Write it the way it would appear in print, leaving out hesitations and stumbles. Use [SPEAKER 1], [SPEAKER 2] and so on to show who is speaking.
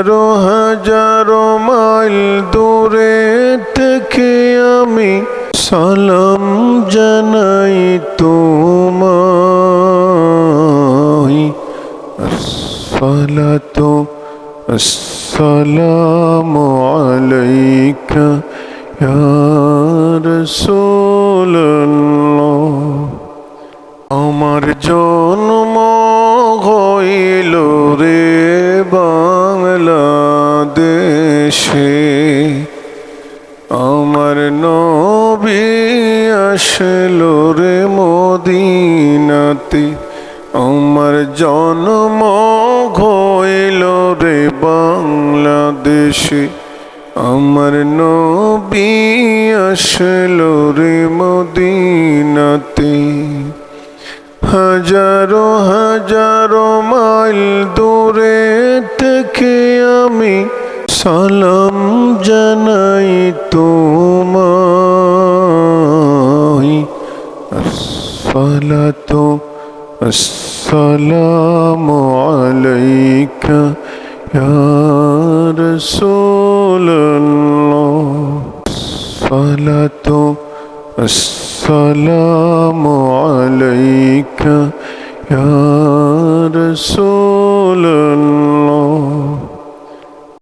[SPEAKER 1] হাজারো হাজারো মাইল দূরে থেকে আমি সালাম জানাই তোমায়। আসসালাতু আসসালামু আলাইকা ইয়া রাসূলুল্লাহ। আমার জন্ম হইল রে বাংলাদেশে, আমার নবী আসলো রে মদিনাতে। আমার জন্ম হইল রে বাংলাদেশে, আমার নবী আসলো রে মদিনাতে। হাজারো হাজারো মাইল দূরে থেকে আমি সালাম জানাই তোমায়। আসসালাতু আসসালামু আলাইকা ইয়া রাসূলুল্লাহ। আসসালাতু আসসালামু আলাইকা ইয়া রাসূলুল্লাহ।